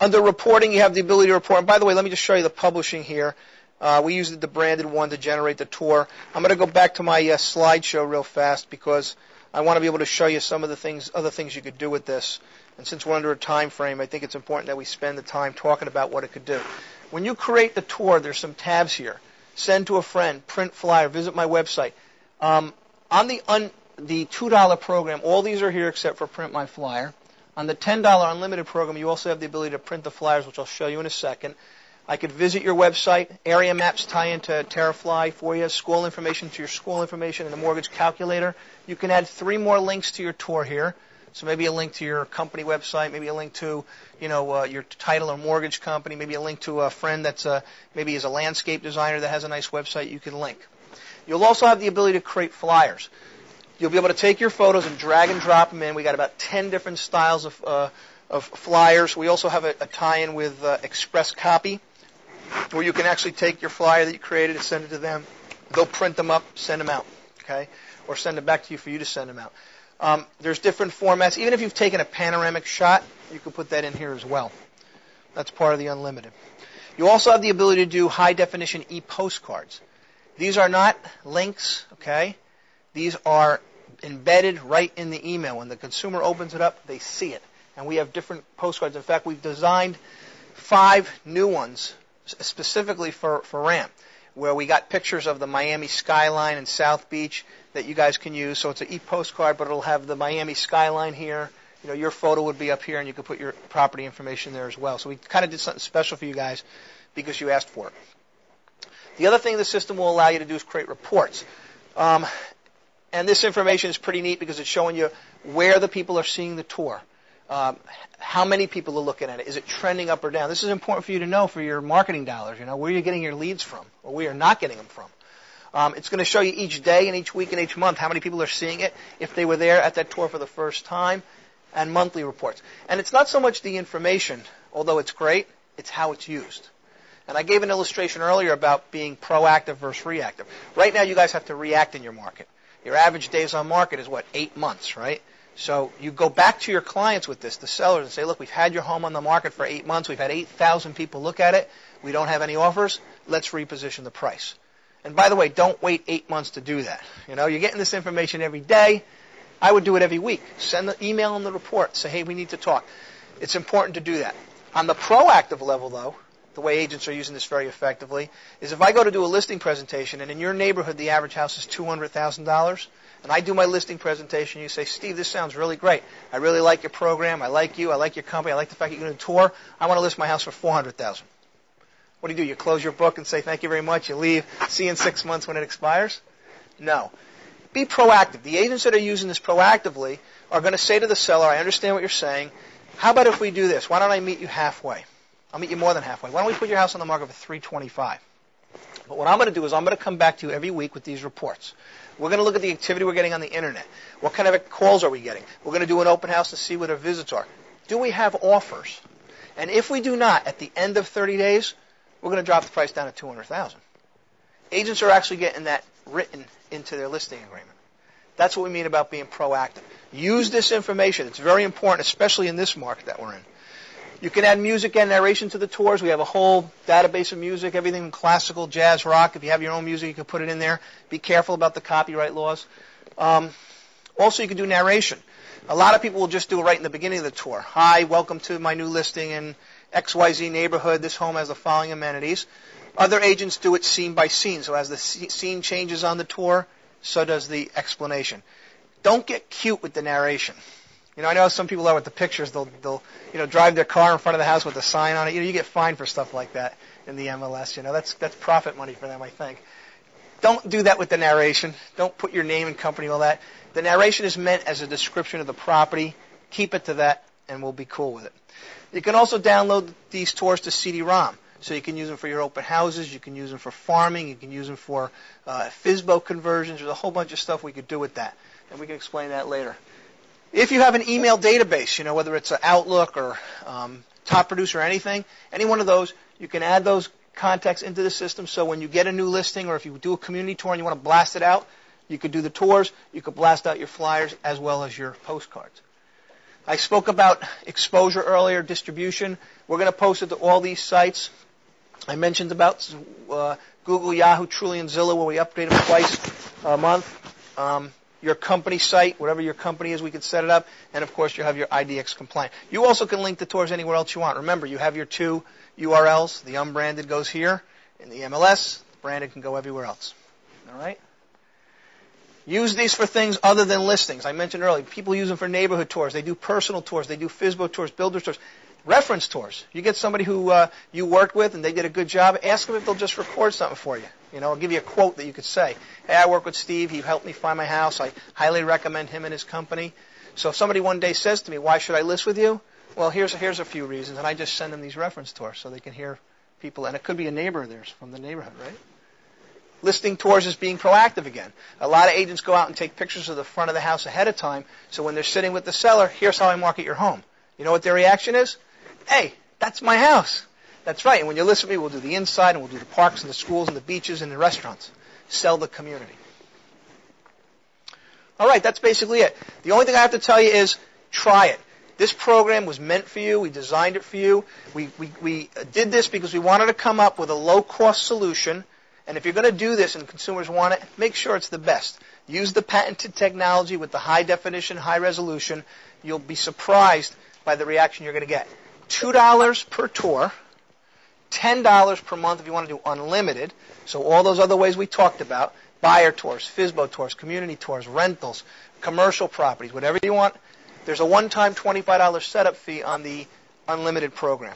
Under reporting, you have the ability to report. And by the way, let me just show you the publishing here. We used the branded one to generate the tour. I'm going to go back to my slideshow real fast because I want to be able to show you some of the other things you could do with this. And since we're under a time frame, I think it's important that we spend the time talking about what it could do. When you create the tour, there's some tabs here. Send to a friend, print flyer, visit my website. On the $2 program, all these are here except for print my flyer. On the $10 unlimited program, you also have the ability to print the flyers, which I'll show you in a second. I could visit your website. Area maps tie into TerraFly for you. School information to your school information and the mortgage calculator. You can add 3 more links to your tour here. So maybe a link to your company website, maybe a link to, your title or mortgage company, maybe a link to a friend that's maybe is a landscape designer that has a nice website you can link. You'll also have the ability to create flyers. You'll be able to take your photos and drag and drop them in. We got about 10 different styles of flyers. We also have a tie-in with Express Copy, where you can actually take your flyer that you created and send it to them. They'll print them up, send them out, okay? Or send it back to you for you to send them out. There's different formats. Even if you've taken a panoramic shot, you can put that in here as well. That's part of the unlimited. You also have the ability to do high-definition e-postcards. These are not links, okay? These are embedded right in the email. When the consumer opens it up, they see it. And we have different postcards. In fact, we've designed 5 new ones specifically for RAM, where we got pictures of the Miami skyline and South Beach that you guys can use. So it's an e-postcard, but it'll have the Miami skyline here. Your photo would be up here, and you could put your property information there as well. So we kind of did something special for you guys because you asked for it. The other thing the system will allow you to do is create reports. And this information is pretty neat because it's showing you where the people are seeing the tour. How many people are looking at it? Is it trending up or down? This is important for you to know for your marketing dollars, where you're getting your leads from or where you're not getting them from. It's going to show you each day and each week and each month how many people are seeing it, if they were there at that tour for the first time, and monthly reports. And it's not so much the information, although it's great, it's how it's used. And I gave an illustration earlier about being proactive versus reactive. Right now you guys have to react in your market. Your average days on market is, 8 months, right? So you go back to your clients with this, the sellers, and say, look, we've had your home on the market for 8 months. We've had 8,000 people look at it. We don't have any offers. Let's reposition the price. And by the way, don't wait 8 months to do that. You're getting this information every day. I would do it every week. Send the email and the report. Say, hey, we need to talk. It's important to do that. On the proactive level, though, the way agents are using this very effectively, is if I go to do a listing presentation, and in your neighborhood the average house is $200,000, and I do my listing presentation, you say, Steve, this sounds really great. I really like your program. I like you. I like your company. I like the fact you're going to tour. I want to list my house for $400,000. What do? You close your book and say, thank you very much. You leave. See you in 6 months when it expires? No. Be proactive. The agents that are using this proactively are going to say to the seller, I understand what you're saying. How about if we do this? Why don't I meet you halfway? I'll meet you more than halfway. Why don't we put your house on the market for $325,000? But what I'm going to do is I'm going to come back to you every week with these reports. We're going to look at the activity we're getting on the Internet. What kind of calls are we getting? We're going to do an open house to see what our visits are. Do we have offers? And if we do not, at the end of 30 days, we're going to drop the price down to $200,000. Agents are actually getting that written into their listing agreement. That's what we mean about being proactive. Use this information. It's very important, especially in this market that we're in. You can add music and narration to the tours. We have a whole database of music, everything from classical, jazz, rock. If you have your own music, you can put it in there. Be careful about the copyright laws. Also, you can do narration. A lot of people will just do it right in the beginning of the tour. Hi, welcome to my new listing in XYZ neighborhood. This home has the following amenities. Other agents do it scene by scene. So as the scene changes on the tour, so does the explanation. Don't get cute with the narration. I know some people are with the pictures. They'll drive their car in front of the house with a sign on it. You get fined for stuff like that in the MLS. That's profit money for them, I think. Don't do that with the narration. Don't put your name and company, all that. The narration is meant as a description of the property. Keep it to that, and we'll be cool with it. You can also download these tours to CD-ROM. So you can use them for your open houses. You can use them for farming. You can use them for FSBO conversions. There's a whole bunch of stuff we could do with that, and we can explain that later. If you have an email database, whether it's Outlook or Top Producer or anything, any one of those, you can add those contacts into the system. So when you get a new listing or if you do a community tour and you want to blast it out, you could do the tours. You could blast out your flyers as well as your postcards. I spoke about exposure earlier, distribution. We're going to post it to all these sites. I mentioned about Google, Yahoo, Truly, and Zillow, where we update them twice a month. Your company site, whatever your company is, we can set it up. And, of course, you have your IDX compliant. You also can link the tours anywhere else you want. Remember, you have your two URLs. The unbranded goes here. In the MLS, the branded can go everywhere else. All right? Use these for things other than listings. I mentioned earlier, people use them for neighborhood tours. They do personal tours. They do FSBO tours, builder tours. Reference tours. You get somebody who you worked with and they did a good job, ask them if they'll just record something for you. You know, I'll give you a quote that you could say. Hey, I work with Steve. He helped me find my house. I highly recommend him and his company. So if somebody one day says to me, why should I list with you? Well, here's a few reasons. And I just send them these reference tours so they can hear people. And it could be a neighbor of theirs from the neighborhood, right? Listing tours is being proactive again. A lot of agents go out and take pictures of the front of the house ahead of time. So when they're sitting with the seller, here's how I market your home. You know what their reaction is? Hey, that's my house. That's right. And when you list with me, we'll do the inside and we'll do the parks and the schools and the beaches and the restaurants. Sell the community. All right, that's basically it. The only thing I have to tell you is try it. This program was meant for you. We designed it for you. We did this because we wanted to come up with a low-cost solution. And if you're going to do this and consumers want it, make sure it's the best. Use the patented technology with the high definition, high resolution. You'll be surprised by the reaction you're going to get. $2 per tour, $10 per month if you want to do unlimited. So all those other ways we talked about, buyer tours, FSBO tours, community tours, rentals, commercial properties, whatever you want. There's a one-time $25 setup fee on the unlimited program.